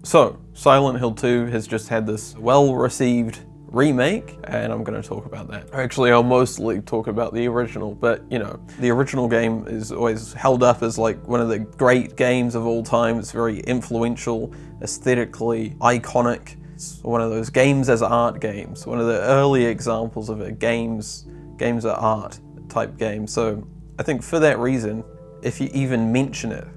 So, Silent Hill 2 has just had this well-received remake, and I'm going to talk about that. Actually, I'll mostly talk about the original, but you know, the original game is always held up as like one of the great games of all time. It's very influential, aesthetically iconic. It's one of those games as art games, one of the early examples of a games are art type game. So I think for that reason, if you even mention it,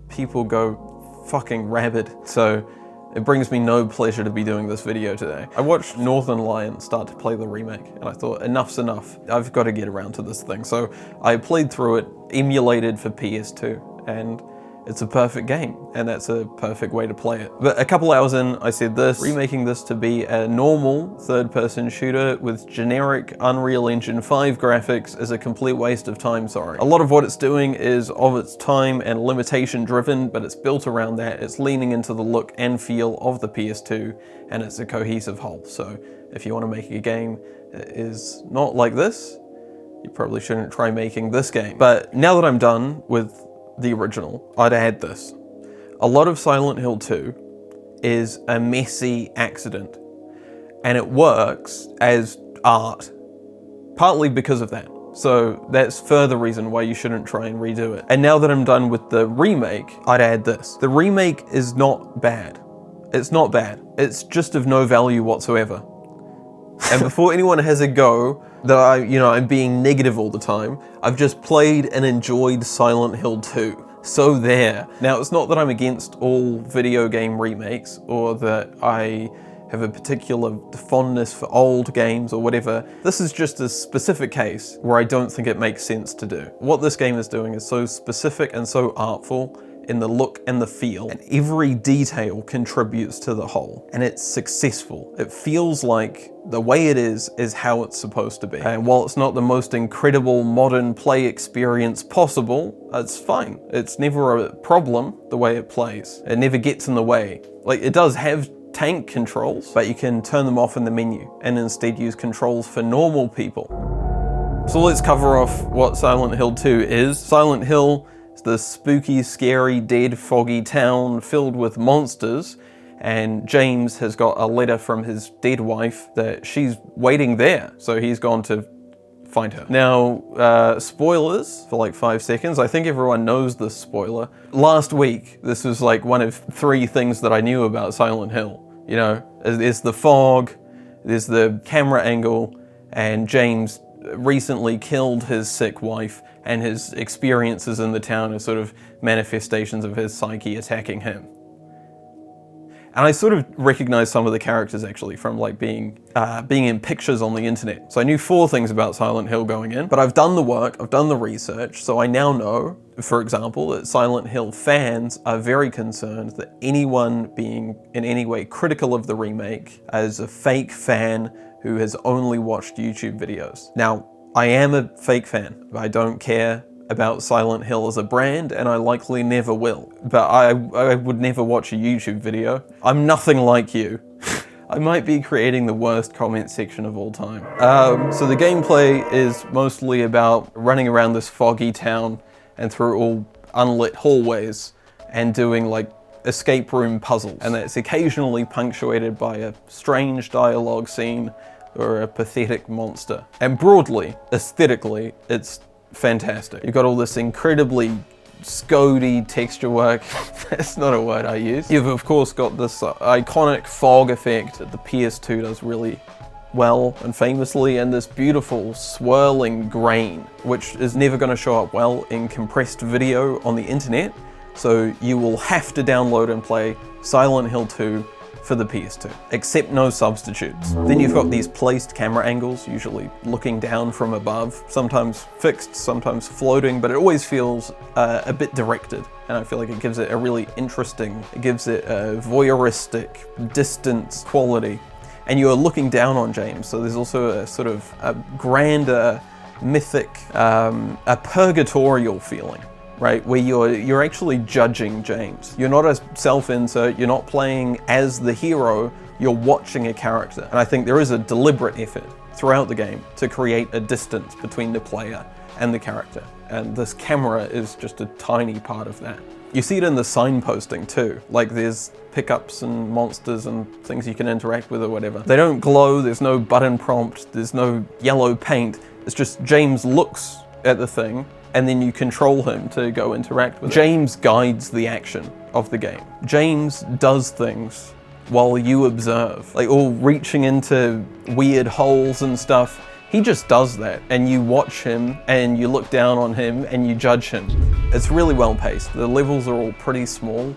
people go fucking rabid. So it brings me no pleasure to be doing this video today. I watched Northern Lion start to play the remake, and I thought, enough's enough. I've got to get around to this thing. So I played through it, emulated for PS2, and it's a perfect game, and that's a perfect way to play it. But a couple hours in, I said this, remaking this to be a normal third-person shooter with generic Unreal Engine 5 graphics is a complete waste of time, sorry. A lot of what it's doing is of its time and limitation driven, but it's built around that. It's leaning into the look and feel of the PS2, and it's a cohesive whole. So if you want to make a game that is not like this, you probably shouldn't try making this game. But now that I'm done with the original, I'd add this. A lot of Silent Hill 2 is a messy accident, and it works as art, partly because of that. So that's further reason why you shouldn't try and redo it. And now that I'm done with the remake, I'd add this. The remake is not bad. It's not bad. It's just of no value whatsoever. And before anyone has a go that I'm being negative all the time, I've just played and enjoyed Silent Hill 2. So there. Now, it's not that I'm against all video game remakes, or that I have a particular fondness for old games or whatever. This is just a specific case where I don't think it makes sense to do. What this game is doing is so specific and so artful in the look and the feel, and every detail contributes to the whole, and it's successful. It feels like the way it is how it's supposed to be. And while it's not the most incredible modern play experience possible, it's fine. It's never a problem the way it plays. It never gets in the way. Like, it does have tank controls, but you can turn them off in the menu and instead use controls for normal people. So let's cover off what Silent Hill 2 is. Silent Hill is the spooky, scary, dead, foggy town filled with monsters, and James has got a letter from his dead wife that she's waiting there, so he's gone to find her. Now, spoilers for like 5 seconds. I think everyone knows this spoiler. Last week, this was like one of 3 things that I knew about Silent Hill. You know, there's the fog, there's the camera angle, and James recently killed his sick wife, and his experiences in the town are sort of manifestations of his psyche attacking him. And I sort of recognized some of the characters actually from like being in pictures on the internet. So I knew 4 things about Silent Hill going in, but I've done the work, I've done the research, so I now know, for example, that Silent Hill fans are very concerned that anyone being in any way critical of the remake is a fake fan who has only watched YouTube videos. Now, I am a fake fan. I don't care about Silent Hill as a brand, and I likely never will. But I would never watch a YouTube video. I'm nothing like you. I might be creating the worst comment section of all time. So the gameplay is mostly about running around this foggy town and through all unlit hallways and doing like escape room puzzles. And that's occasionally punctuated by a strange dialogue scene or a pathetic monster. And broadly, aesthetically, it's fantastic. You've got all this incredibly scody texture work. That's not a word I use. You've of course got this iconic fog effect that the PS2 does really well and famously, and this beautiful swirling grain, which is never going to show up well in compressed video on the internet. So you will have to download and play Silent Hill 2 for the PS2, except no substitutes. Then you've got these placed camera angles, usually looking down from above, sometimes fixed, sometimes floating, but it always feels a bit directed. And I feel like it gives it a really interesting, it gives it a voyeuristic, distant quality. And you're looking down on James, so there's also a sort of a grander, mythic, a purgatorial feeling. Right, where you're actually judging James. You're not a self-insert, you're not playing as the hero, you're watching a character. And I think there is a deliberate effort throughout the game to create a distance between the player and the character. And this camera is just a tiny part of that. You see it in the signposting too. Like there's pickups and monsters and things you can interact with or whatever. They don't glow, there's no button prompt, there's no yellow paint. It's just James looks at the thing and then you control him to go interact with it. James guides the action of the game. James does things while you observe, like all reaching into weird holes and stuff. He just does that, and you watch him and you look down on him and you judge him. It's really well paced. The levels are all pretty small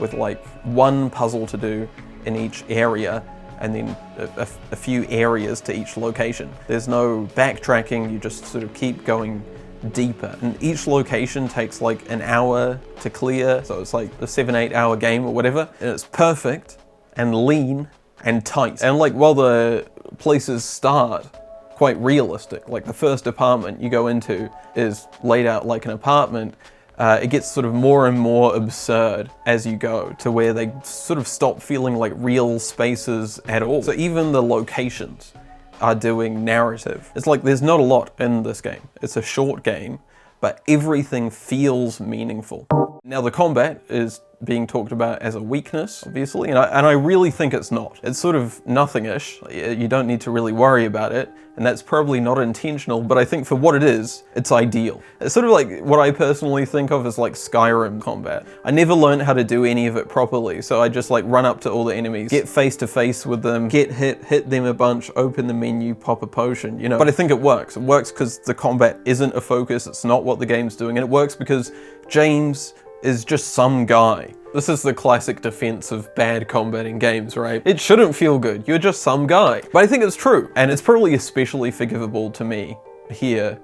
with like one puzzle to do in each area and then a few areas to each location. There's no backtracking, you just sort of keep going deeper. And each location takes like an hour to clear, so it's like a 7-8 hour game or whatever. And it's perfect and lean and tight. And like while the places start quite realistic, like the first apartment you go into is laid out like an apartment, it gets sort of more and more absurd as you go to where they sort of stop feeling like real spaces at all. So even the locations are doing narrative. It's like there's not a lot in this game. It's a short game, but everything feels meaningful. Now the combat is being talked about as a weakness, obviously, and I really think it's not. It's sort of nothing-ish. You don't need to really worry about it, and that's probably not intentional, but I think for what it is, it's ideal. It's sort of like what I personally think of as like Skyrim combat. I never learned how to do any of it properly, so I just like run up to all the enemies, get face to face with them, get hit them a bunch, open the menu, pop a potion, you know. But I think it works. It works because the combat isn't a focus, it's not what the game's doing, and it works because James is just some guy. This is the classic defense of bad combat in games, right? It shouldn't feel good, you're just some guy. But I think it's true, and it's probably especially forgivable to me here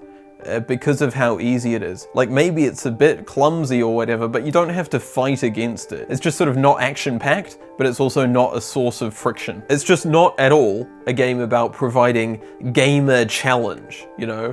because of how easy it is. Like maybe it's a bit clumsy or whatever, but you don't have to fight against it. It's just sort of not action-packed, but it's also not a source of friction. It's just not at all a game about providing gamer challenge, you know?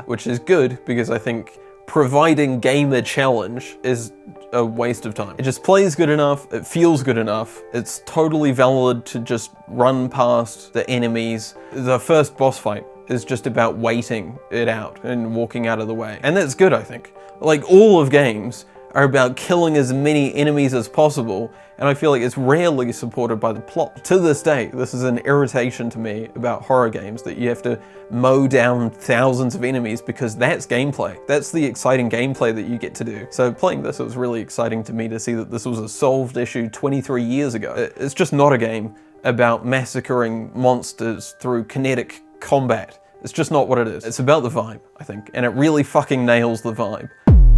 Which is good because I think providing gamer challenge is a waste of time. It just plays good enough, it feels good enough, it's totally valid to just run past the enemies. The first boss fight is just about waiting it out and walking out of the way. And that's good, I think. Like all of games are about killing as many enemies as possible, and I feel like it's rarely supported by the plot. To this day, this is an irritation to me about horror games, that you have to mow down thousands of enemies because that's gameplay. That's the exciting gameplay that you get to do. So playing this, it was really exciting to me to see that this was a solved issue 23 years ago. It's just not a game about massacring monsters through kinetic combat. It's just not what it is. It's about the vibe, I think, and it really fucking nails the vibe.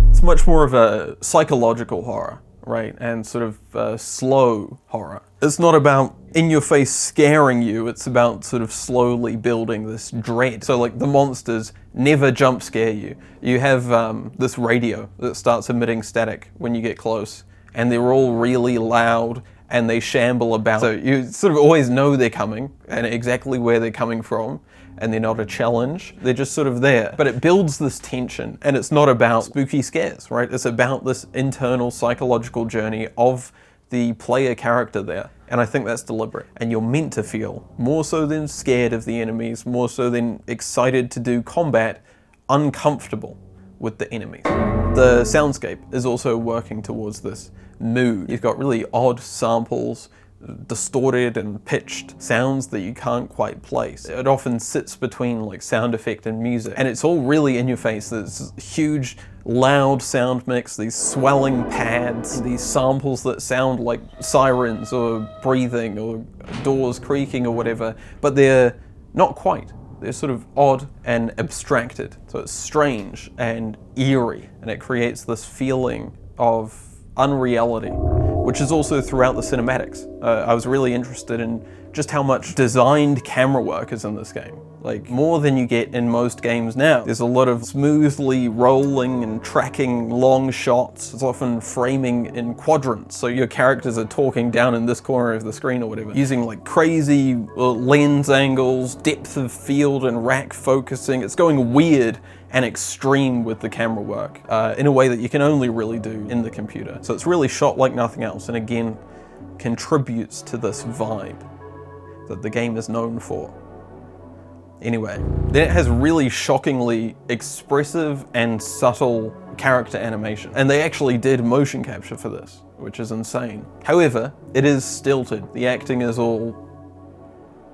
It's much more of a psychological horror, right? And sort of slow horror. It's not about in your face scaring you, it's about sort of slowly building this dread. So like the monsters never jump scare you. You have this radio that starts emitting static when you get close, and they're all really loud and they shamble about. So you sort of always know they're coming and exactly where they're coming from, and they're not a challenge, they're just sort of there. But it builds this tension, and it's not about spooky scares, right? It's about this internal psychological journey of the player character there. And I think that's deliberate. And you're meant to feel, more so than scared of the enemies, more so than excited to do combat, uncomfortable with the enemies. The soundscape is also working towards this mood. You've got really odd samples, distorted and pitched sounds that you can't quite place. It often sits between like sound effect and music, and it's all really in your face. There's huge loud sound mix, these swelling pads, these samples that sound like sirens or breathing or doors creaking or whatever, but they're not quite. They're sort of odd and abstracted. So it's strange and eerie, and it creates this feeling of unreality, which is also throughout the cinematics. I was really interested in just how much designed camera work is in this game. Like more than you get in most games now. There's a lot of smoothly rolling and tracking long shots. It's often framing in quadrants, so your characters are talking down in this corner of the screen or whatever, using like crazy lens angles, depth of field and rack focusing. It's going weird and extreme with the camera work in a way that you can only really do in the computer. So it's really shot like nothing else, and again, contributes to this vibe that the game is known for. Anyway, then it has really shockingly expressive and subtle character animation. And they actually did motion capture for this, which is insane. However, it is stilted. The acting is all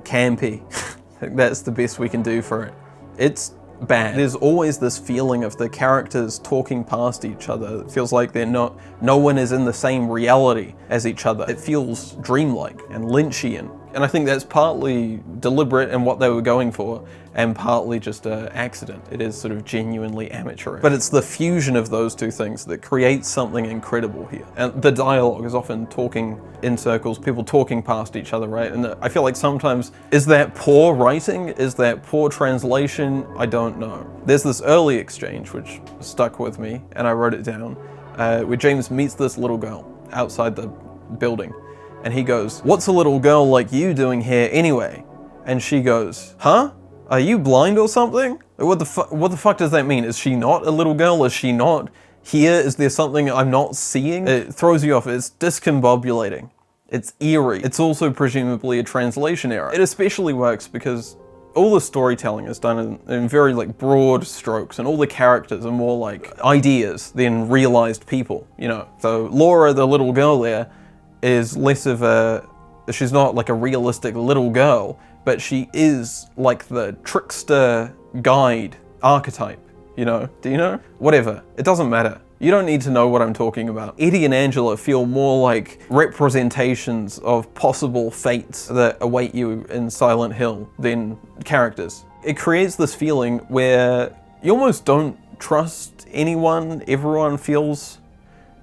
campy. I think that's the best we can do for it. It's bad. There's always this feeling of the characters talking past each other. It feels like no one is in the same reality as each other. It feels dreamlike and Lynchian. And I think that's partly deliberate in what they were going for, and partly just an accident. It is sort of genuinely amateurish. But it's the fusion of those two things that creates something incredible here. And the dialogue is often talking in circles, people talking past each other, right? And I feel like sometimes, is that poor writing? Is that poor translation? I don't know. There's this early exchange which stuck with me, and I wrote it down, where James meets this little girl outside the building. And he goes, "What's a little girl like you doing here anyway?" And she goes, "Huh? Are you blind or something? What the fuck does that mean? Is she not a little girl? Is she not here? Is there something I'm not seeing?" It throws you off. It's discombobulating. It's eerie. It's also presumably a translation error. It especially works because all the storytelling is done in very like broad strokes, and all the characters are more like ideas than realized people, you know. So Laura, the little girl there, is less of she's not like a realistic little girl, but she is like the trickster guide archetype, you know? Do you know? Whatever, it doesn't matter. You don't need to know what I'm talking about. Eddie and Angela feel more like representations of possible fates that await you in Silent Hill than characters. It creates this feeling where you almost don't trust anyone, everyone feels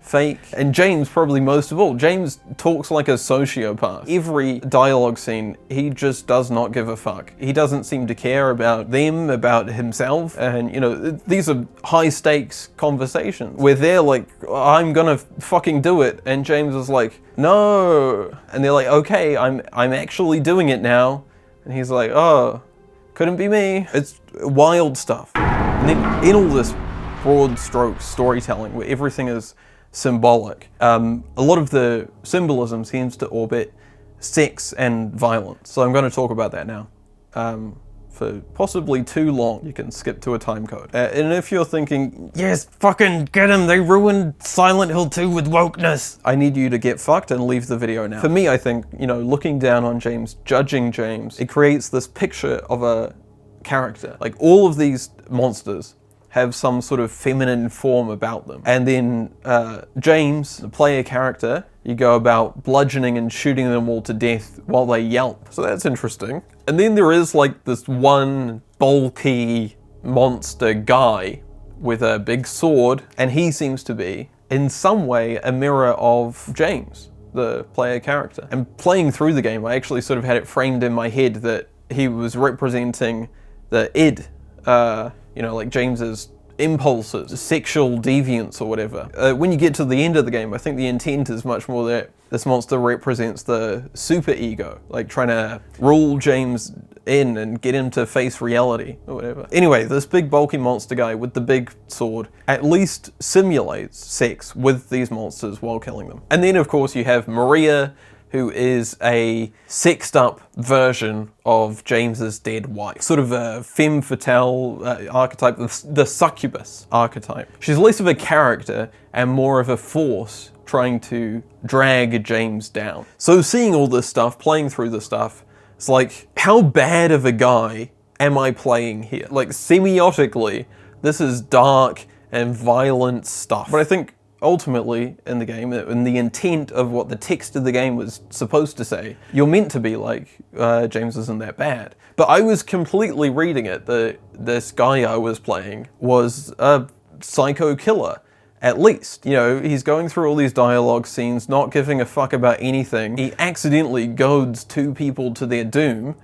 fake. And James, probably most of all, James talks like a sociopath. Every dialogue scene, he just does not give a fuck. He doesn't seem to care about them, about himself. And you know, these are high stakes conversations where they're like, "I'm gonna fucking do it." And James is like, "No." And they're like, "Okay, I'm actually doing it now." And he's like, "Oh, couldn't be me." It's wild stuff. And then in all this broad stroke storytelling where everything is symbolic, a lot of the symbolism seems to orbit sex and violence. So I'm going to talk about that now. For possibly too long, you can skip to a time code. And if you're thinking, "Yes, fucking get them, they ruined Silent Hill 2 with wokeness," I need you to get fucked and leave the video now. For me, I think, you know, looking down on James, judging James, it creates this picture of a character. Like all of these monsters have some sort of feminine form about them. And then James, the player character, you go about bludgeoning and shooting them all to death while they yelp. So that's interesting. And then there is like this one bulky monster guy with a big sword, and he seems to be, in some way, a mirror of James, the player character. And playing through the game, I actually sort of had it framed in my head that he was representing the id, you know, like James's impulses, sexual deviance or whatever. When you get to the end of the game, I think the intent is much more that this monster represents the super ego, like trying to rule James in and get him to face reality or whatever. Anyway, this big bulky monster guy with the big sword at least simulates sex with these monsters while killing them. And then of course you have Maria, who is a sexed up version of James's dead wife. Sort of a femme fatale archetype, the succubus archetype. She's less of a character and more of a force trying to drag James down. So seeing all this stuff, playing through the stuff, it's like, how bad of a guy am I playing here? Like semiotically, this is dark and violent stuff. But I think ultimately in the game, in the intent of what the text of the game was supposed to say, you're meant to be like, James isn't that bad. But I was completely reading it that this guy I was playing was a psycho killer, at least. You know, he's going through all these dialogue scenes, not giving a fuck about anything. He accidentally goads two people to their doom,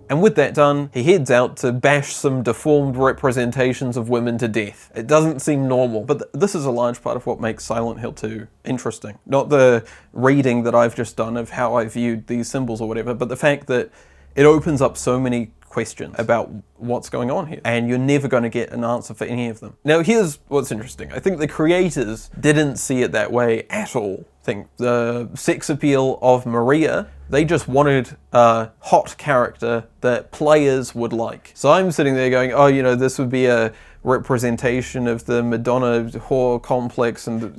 and with that done, he heads out to bash some deformed representations of women to death. It doesn't seem normal, but this is a large part of what makes Silent Hill 2 interesting. Not the reading that I've just done of how I viewed these symbols or whatever, but the fact that it opens up so many questions about what's going on here, and you're never going to get an answer for any of them. Now here's what's interesting. I think the creators didn't see it that way at all. I think the sex appeal of Maria, they just wanted a hot character that players would like. So I'm sitting there going, oh, you know, this would be a representation of the Madonna whore complex and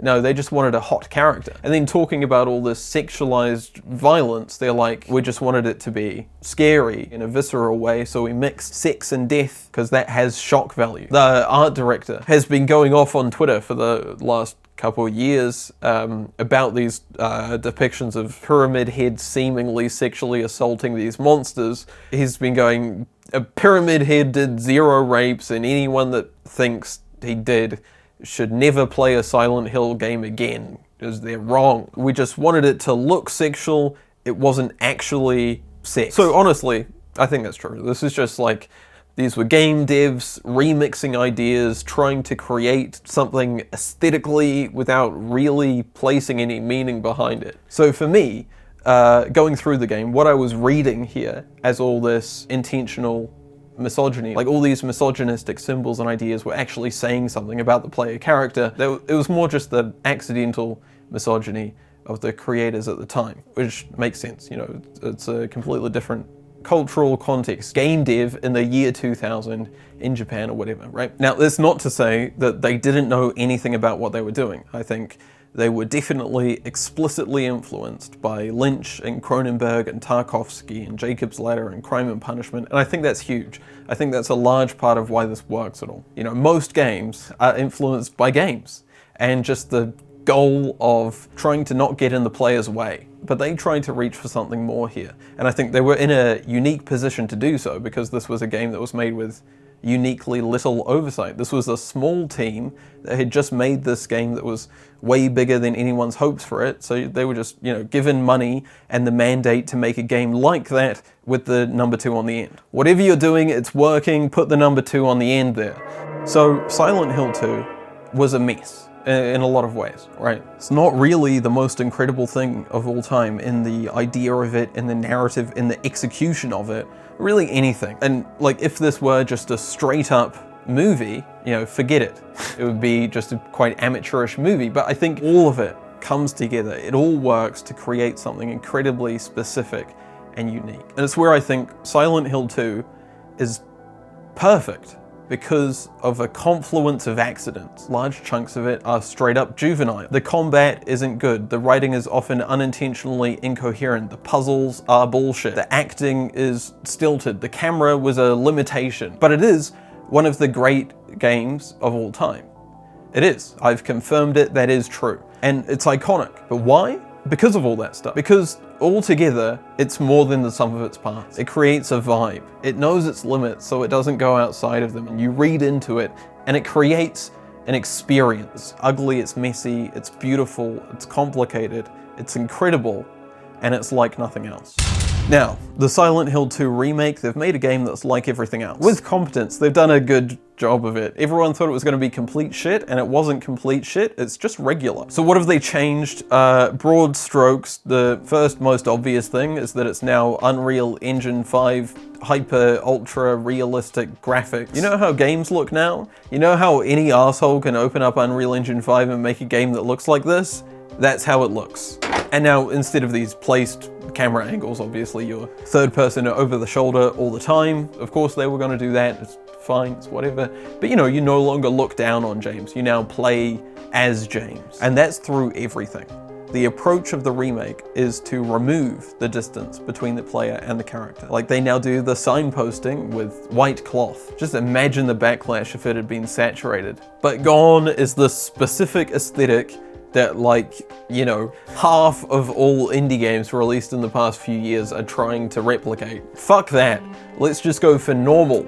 no, they just wanted a hot character. And then talking about all this sexualized violence, they're like, we just wanted it to be scary in a visceral way, so we mixed sex and death because that has shock value. The art director has been going off on Twitter for the last couple of years about these depictions of Pyramid Head seemingly sexually assaulting these monsters. He's been going, a Pyramid Head did 0 rapes, and anyone that thinks he did should never play a Silent Hill game again, because they're wrong. We just wanted it to look sexual, it wasn't actually sex. So honestly, I think that's true. This is just like, these were game devs remixing ideas, trying to create something aesthetically without really placing any meaning behind it. So for me, going through the game, what I was reading here as all this intentional misogyny, like all these misogynistic symbols and ideas were actually saying something about the player character. It was more just the accidental misogyny of the creators at the time, which makes sense, you know, it's a completely different cultural context. Game dev in the year 2000 in Japan or whatever, right? Now, that's not to say that they didn't know anything about what they were doing. I think they were definitely explicitly influenced by Lynch and Cronenberg and Tarkovsky and Jacob's Ladder and Crime and Punishment, and I think that's huge. I think that's a large part of why this works at all. You know, most games are influenced by games, and just the goal of trying to not get in the player's way. But they tried to reach for something more here, and I think they were in a unique position to do so because this was a game that was made with uniquely little oversight. This was a small team that had just made this game that was way bigger than anyone's hopes for it, so they were just, you know, given money and the mandate to make a game like that with the number 2 on the end. Whatever you're doing, it's working, put the number 2 on the end there. So Silent Hill 2 was a mess in a lot of ways, right? It's not really the most incredible thing of all time in the idea of it, in the narrative, in the execution of it, really anything. And like, if this were just a straight up movie, you know, forget it. It would be just a quite amateurish movie, but I think all of it comes together. It all works to create something incredibly specific and unique. And it's where I think Silent Hill 2 is perfect, because of a confluence of accidents. Large chunks of it are straight up juvenile. The combat isn't good. The writing is often unintentionally incoherent. The puzzles are bullshit. The acting is stilted. The camera was a limitation. But it is one of the great games of all time. It is. I've confirmed it. That is true. And it's iconic. But why? Because of all that stuff. Because altogether, it's more than the sum of its parts. It creates a vibe. It knows its limits, so it doesn't go outside of them. And you read into it, and it creates an experience. It's ugly, it's messy, it's beautiful, it's complicated, it's incredible, and it's like nothing else. Now, the Silent Hill 2 remake, they've made a game that's like everything else. With competence, they've done a good job of it. Everyone thought it was going to be complete shit, and it wasn't complete shit, it's just regular. So what have they changed? Broad strokes, the first most obvious thing is that it's now Unreal Engine 5 hyper ultra realistic graphics. You know how games look now? You know how any asshole can open up Unreal Engine 5 and make a game that looks like this? That's how it looks. And now, instead of these placed camera angles, obviously you're third person over the shoulder all the time. Of course they were going to do that, it's fine, it's whatever. But you know, you no longer look down on James, you now play as James. And that's through everything. The approach of the remake is to remove the distance between the player and the character. Like, they now do the signposting with white cloth. Just imagine the backlash if it had been saturated. But gone is the specific aesthetic that, like, you know, half of all indie games released in the past few years are trying to replicate. Fuck that. Let's just go for normal.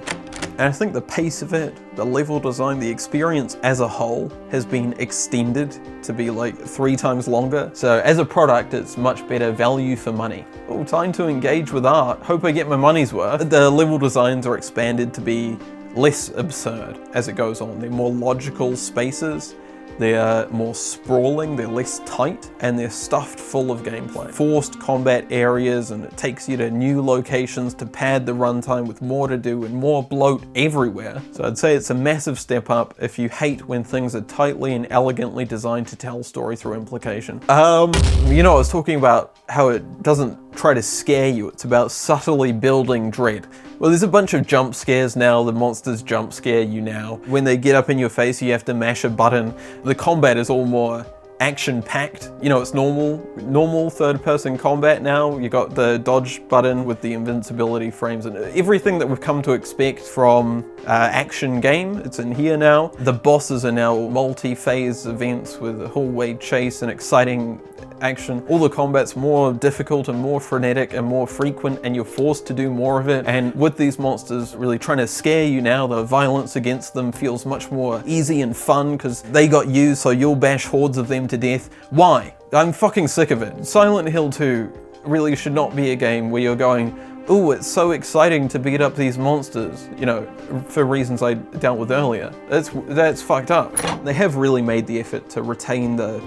And I think the pace of it, the level design, the experience as a whole has been extended to be like 3 times longer. So as a product, it's much better value for money. Oh, time to engage with art. Hope I get my money's worth. The level designs are expanded to be less absurd as it goes on. They're more logical spaces. They're more sprawling, they're less tight, and they're stuffed full of gameplay. Forced combat areas, and it takes you to new locations to pad the runtime with more to do and more bloat everywhere. So I'd say it's a massive step up if you hate when things are tightly and elegantly designed to tell story through implication. You know, I was talking about how it doesn't try to scare you, it's about subtly building dread. Well, there's a bunch of jump scares now. The monsters jump scare you now. When they get up in your face, you have to mash a button. The combat is all more action-packed. You know, it's normal third-person combat now. You got the dodge button with the invincibility frames and everything that we've come to expect from action game. It's in here now. The bosses are now multi-phase events with a hallway chase and exciting action. All the combat's more difficult and more frenetic and more frequent, and you're forced to do more of it. And with these monsters really trying to scare you now, the violence against them feels much more easy and fun because they got you, so you'll bash hordes of them to death. Why? I'm fucking sick of it. Silent Hill 2 really should not be a game where you're going, ooh, it's so exciting to beat up these monsters, you know, for reasons I dealt with earlier. That's fucked up. They have really made the effort to retain the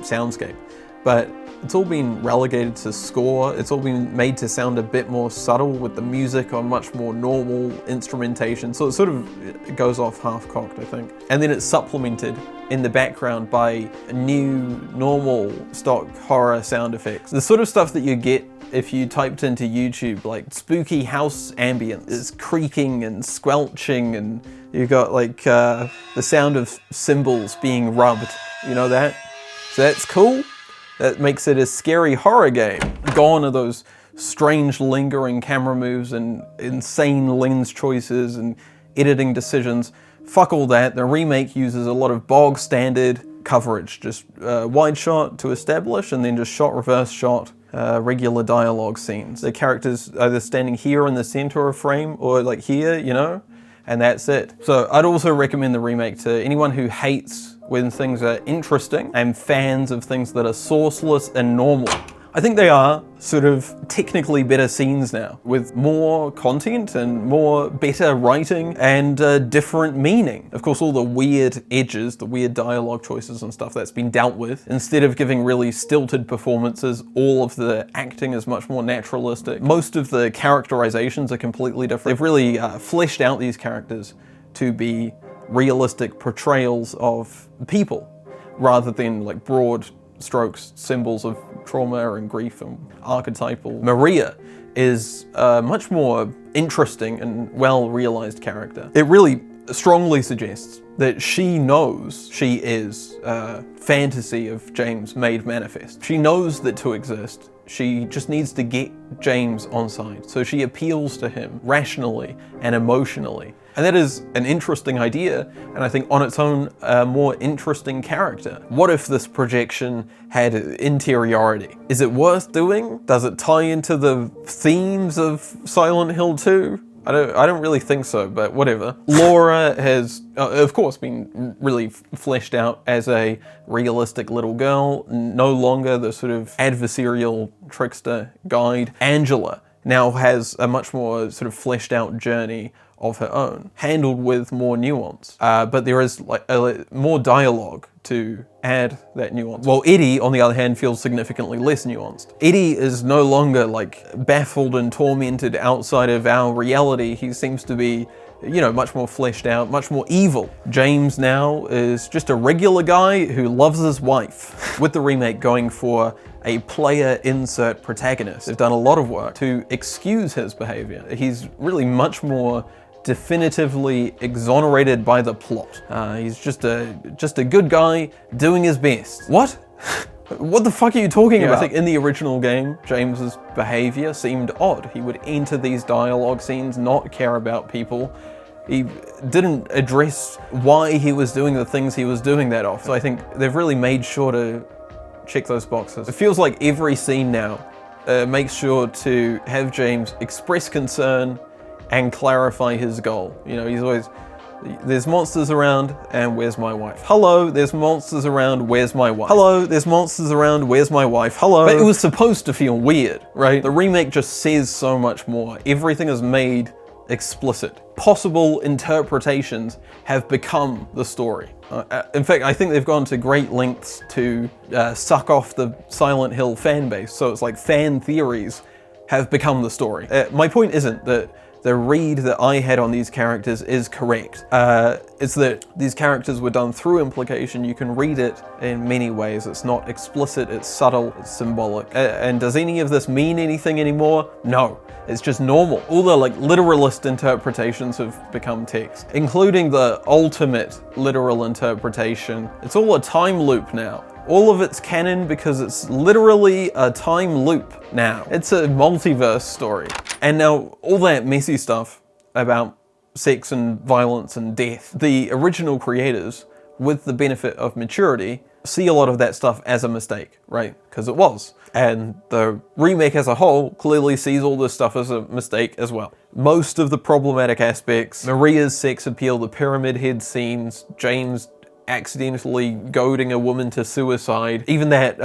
soundscape, but it's all been relegated to score. It's all been made to sound a bit more subtle with the music on much more normal instrumentation. So it sort of goes off half-cocked, I think. And then it's supplemented in the background by new, normal, stock horror sound effects. The sort of stuff that you get if you typed into YouTube, like spooky house ambience. It's creaking and squelching, and you got like the sound of cymbals being rubbed. You know that? So that's cool. That makes it a scary horror game. Gone are those strange lingering camera moves and insane lens choices and editing decisions. Fuck all that. The remake uses a lot of bog standard coverage, just wide shot to establish and then just shot reverse shot, regular dialogue scenes. The characters either standing here in the center of frame or like here, you know, and that's it. So I'd also recommend the remake to anyone who hates when things are interesting and fans of things that are sourceless and normal. I think they are sort of technically better scenes now, with more content and more better writing and different meaning. Of course, all the weird edges, the weird dialogue choices and stuff, that's been dealt with. Instead of giving really stilted performances, all of the acting is much more naturalistic. Most of the characterizations are completely different. They've really fleshed out these characters to be realistic portrayals of people, rather than like broad strokes, symbols of trauma and grief and archetypal. Maria is a much more interesting and well-realized character. It really strongly suggests that she knows she is a fantasy of James made manifest. She knows that to exist, she just needs to get James on side. So she appeals to him rationally and emotionally. And that is an interesting idea, and I think on its own, a more interesting character. What if this projection had interiority? Is it worth doing? Does it tie into the themes of Silent Hill 2? I don't really think so, but whatever. Laura has, of course, been really fleshed out as a realistic little girl, no longer the sort of adversarial trickster guide. Angela now has a much more sort of fleshed out journey of her own, handled with more nuance. But there is like more dialogue to add that nuance. While Eddie, on the other hand, feels significantly less nuanced. Eddie is no longer like baffled and tormented outside of our reality. He seems to be, you know, much more fleshed out, much more evil. James now is just a regular guy who loves his wife. With the remake going for a player insert protagonist, they've done a lot of work to excuse his behavior. He's really much more definitively exonerated by the plot. He's just a good guy doing his best. What? What the fuck are you talking about? I think in the original game, James's behavior seemed odd. He would enter these dialogue scenes, not care about people. He didn't address why he was doing the things he was doing that often. So I think they've really made sure to check those boxes. It feels like every scene now makes sure to have James express concern and clarify his goal. You know, he's always, there's monsters around, and where's my wife? Hello, there's monsters around, where's my wife? Hello, there's monsters around, where's my wife? Hello. But it was supposed to feel weird, right? The remake just says so much more. Everything is made explicit. Possible interpretations have become the story. In fact, I think they've gone to great lengths to suck off the Silent Hill fan base. So it's like fan theories have become the story. My point isn't that the read that I had on these characters is correct. It's that these characters were done through implication. You can read it in many ways. It's not explicit, it's subtle, it's symbolic. And does any of this mean anything anymore? No. It's just normal. All the like literalist interpretations have become text, including the ultimate literal interpretation. It's all a time loop now. All of it's canon because it's literally a time loop now. It's a multiverse story. And now all that messy stuff about sex and violence and death, the original creators, with the benefit of maturity, see a lot of that stuff as a mistake, right? Because it was. And the remake as a whole clearly sees all this stuff as a mistake as well. Most of the problematic aspects, Maria's sex appeal, the pyramid head scenes, James accidentally goading a woman to suicide, even that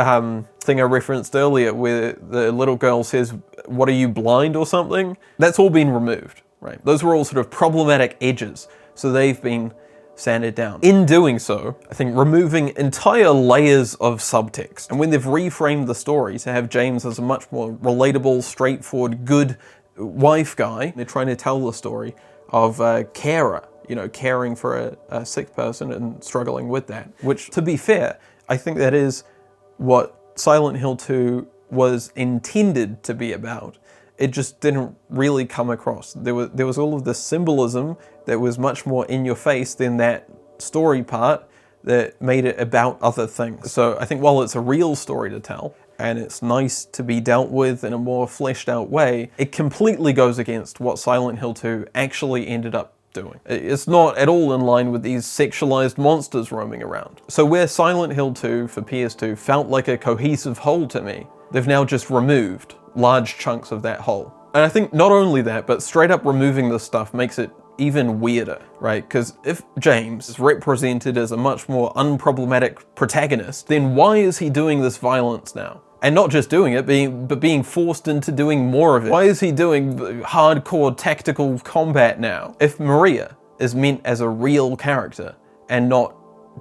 thing I referenced earlier where the little girl says, "What are you, blind or something?" That's all been removed, right? Those were all sort of problematic edges, so they've been sanded down. In doing so, I think removing entire layers of subtext. And when they've reframed the story to have James as a much more relatable, straightforward, good wife guy, they're trying to tell the story of a carer, you know, caring for a sick person and struggling with that. Which, to be fair, I think that is what Silent Hill 2 was intended to be about. It just didn't really come across. There was all of this symbolism that was much more in your face than that story part that made it about other things. So I think while it's a real story to tell, and it's nice to be dealt with in a more fleshed out way, it completely goes against what Silent Hill 2 actually ended up doing. It's not at all in line with these sexualized monsters roaming around. So where Silent Hill 2 for PS2 felt like a cohesive whole to me, they've now just removed large chunks of that whole. And I think not only that, but straight up removing this stuff makes it even weirder, right? Because if James is represented as a much more unproblematic protagonist, then why is he doing this violence now? And not just doing it, but being forced into doing more of it. Why is he doing hardcore tactical combat now? If Maria is meant as a real character and not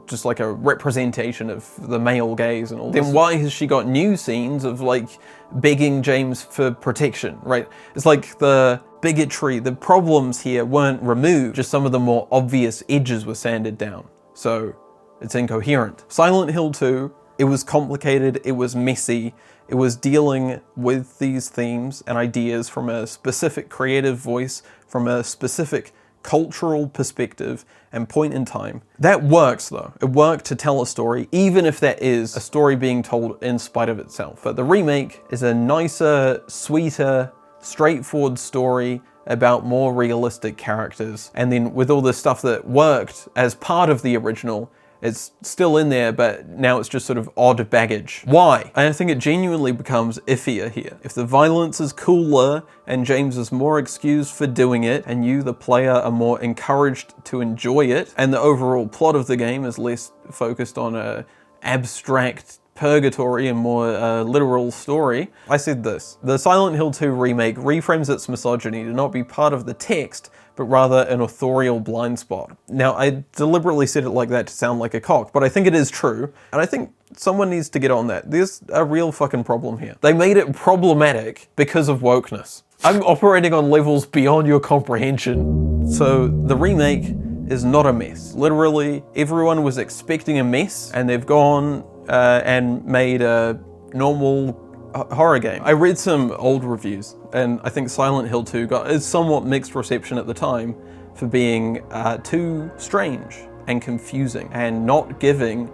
just like a representation of the male gaze and all this, then why has she got new scenes of like begging James for protection, right? It's like the bigotry, the problems here weren't removed, just some of the more obvious edges were sanded down. So it's incoherent. Silent Hill 2, it was complicated, it was messy, it was dealing with these themes and ideas from a specific creative voice, from a specific cultural perspective and point in time. That works though. It worked to tell a story, even if that is a story being told in spite of itself. But the remake is a nicer, sweeter, straightforward story about more realistic characters. And then with all the stuff that worked as part of the original, it's still in there, but now it's just sort of odd baggage. Why? And I think it genuinely becomes iffier here. If the violence is cooler and James is more excused for doing it, and you, the player, are more encouraged to enjoy it, and the overall plot of the game is less focused on a abstract purgatory and more literal story. I said this: the Silent Hill 2 remake reframes its misogyny to not be part of the text, but rather an authorial blind spot. Now, I deliberately said it like that to sound like a cock, but I think it is true, and I think someone needs to get on that. There's a real fucking problem here. They made it problematic because of wokeness. I'm operating on levels beyond your comprehension. So the remake is not a mess. Literally, everyone was expecting a mess, and they've gone and made a normal horror game. I read some old reviews, and I think Silent Hill 2 got a somewhat mixed reception at the time for being too strange and confusing and not giving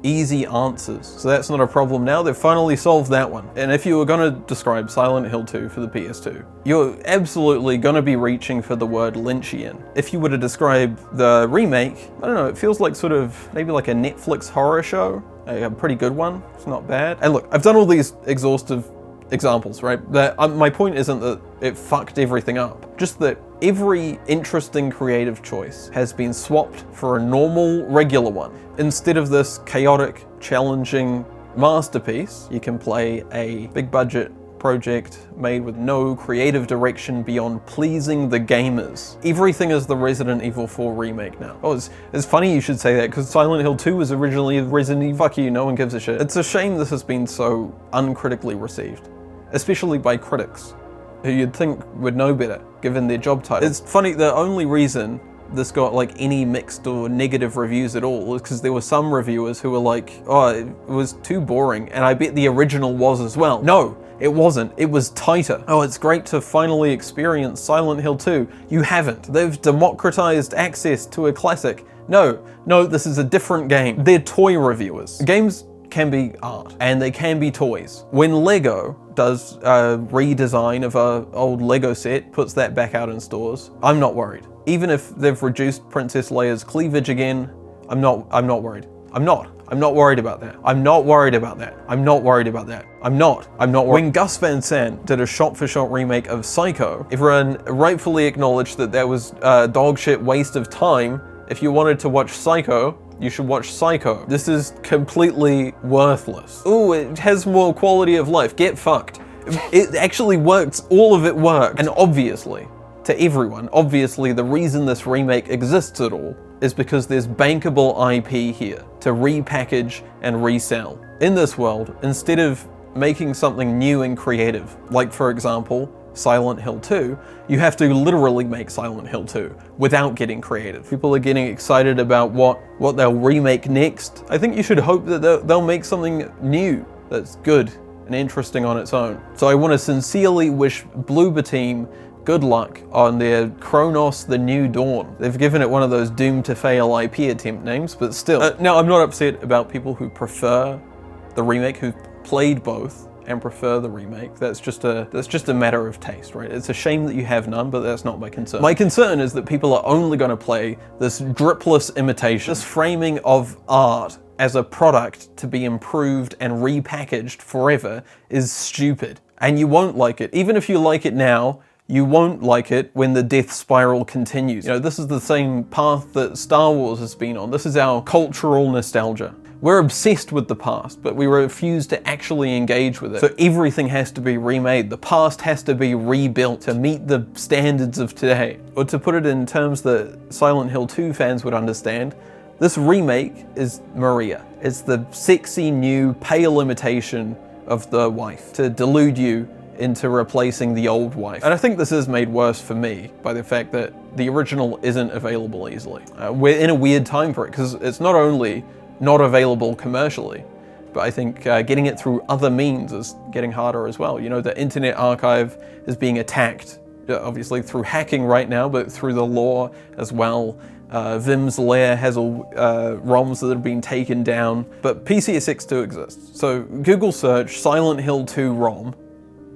easy answers. So that's not a problem now. They've finally solved that one. And if you were going to describe Silent Hill 2 for the PS2, you're absolutely going to be reaching for the word Lynchian. If you were to describe the remake, I don't know, it feels like sort of maybe like a Netflix horror show. A pretty good one. It's not bad. And look, I've done all these exhaustive examples, right? My point isn't that it fucked everything up, just that every interesting creative choice has been swapped for a normal, regular one. Instead of this chaotic, challenging masterpiece, you can play a big budget project made with no creative direction beyond pleasing the gamers. Everything is the Resident Evil 4 remake now. Oh, it's funny you should say that, because Silent Hill 2 was originally Resident Evil. Fuck you, no one gives a shit. It's a shame this has been so uncritically received, especially by critics, who you'd think would know better, given their job title. It's funny, the only reason this got like any mixed or negative reviews at all is because there were some reviewers who were like, oh, it was too boring, and I bet the original was as well. No, it wasn't. It was tighter. Oh, it's great to finally experience Silent Hill 2. You haven't. They've democratized access to a classic. No, this is a different game. They're toy reviewers. Games can be art, and they can be toys. When Lego does a redesign of an old Lego set, puts that back out in stores, I'm not worried. Even if they've reduced Princess Leia's cleavage again, I'm not worried. I'm not worried about that. I'm not worried about that. I'm not worried about that. I'm not worried. When Gus Van Sant did a shot-for-shot remake of Psycho, everyone rightfully acknowledged that that was a dog shit waste of time. If you wanted to watch Psycho, you should watch Psycho. This is completely worthless. Ooh, it has more quality of life. Get fucked. It actually works. All of it works. And obviously, to everyone, obviously the reason this remake exists at all is because there's bankable IP here to repackage and resell. In this world, instead of making something new and creative, like for example, Silent Hill 2, you have to literally make Silent Hill 2 without getting creative. People are getting excited about what they'll remake next. I think you should hope that they'll make something new that's good and interesting on its own. So I want to sincerely wish Bloober Team good luck on their Kronos The New Dawn. They've given it one of those doomed to fail IP attempt names, but still. Now, I'm not upset about people who prefer the remake, who've played both and prefer the remake. That's just a matter of taste, right? It's a shame that you have none, but that's not my concern. My concern is that people are only going to play this dripless imitation, this framing of art as a product to be improved and repackaged forever is stupid. And you won't like it. Even if you like it now, you won't like it when the death spiral continues. You know, this is the same path that Star Wars has been on. This is our cultural nostalgia. We're obsessed with the past, but we refuse to actually engage with it. So everything has to be remade. The past has to be rebuilt to meet the standards of today. Or to put it in terms that Silent Hill 2 fans would understand, this remake is Maria. It's the sexy new pale imitation of the wife to delude you into replacing the old wife. And I think this is made worse for me by the fact that the original isn't available easily. We're in a weird time for it, because it's not only not available commercially, but I think getting it through other means is getting harder as well. You know, the Internet Archive is being attacked, obviously through hacking right now, but through the law as well. Vim's lair has all ROMs that have been taken down, but PCSX2 exists. So Google search Silent Hill 2 ROM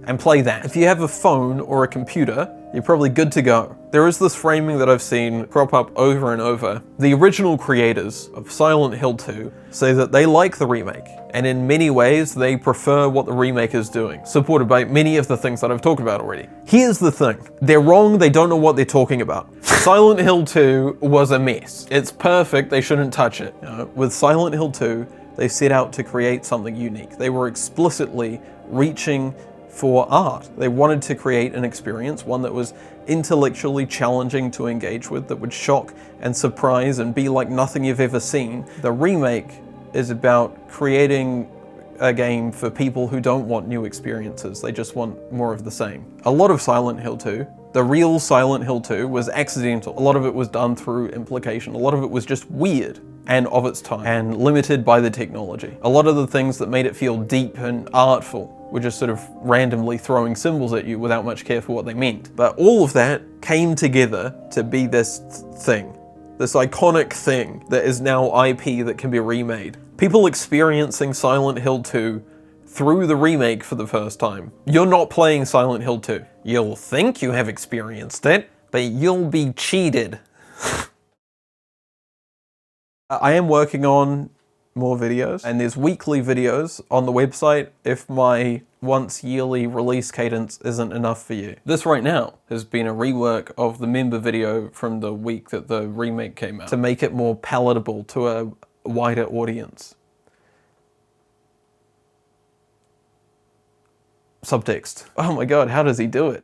and play that. If you have a phone or a computer, you're probably good to go. There is this framing that I've seen crop up over and over. The original creators of Silent Hill 2 say that they like the remake, and in many ways they prefer what the remake is doing, supported by many of the things that I've talked about already. Here's the thing. They're wrong, they don't know what they're talking about. Silent Hill 2 was a mess. It's perfect, they shouldn't touch it. With Silent Hill 2, they set out to create something unique. They were explicitly reaching for art. They wanted to create an experience, one that was intellectually challenging to engage with, that would shock and surprise and be like nothing you've ever seen. The remake is about creating a game for people who don't want new experiences. They just want more of the same. A lot of Silent Hill 2, the real Silent Hill 2, was accidental. A lot of it was done through implication. A lot of it was just weird and of its time and limited by the technology. A lot of the things that made it feel deep and artful were just sort of randomly throwing symbols at you without much care for what they meant. But all of that came together to be this thing, this iconic thing that is now IP that can be remade. People experiencing Silent Hill 2 through the remake for the first time. You're not playing Silent Hill 2. You'll think you have experienced it, but you'll be cheated. I am working on more videos, and there's weekly videos on the website if my once yearly release cadence isn't enough for you. This right now has been a rework of the member video from the week that the remake came out to make it more palatable to a wider audience. Subtext. Oh my god, how does he do it?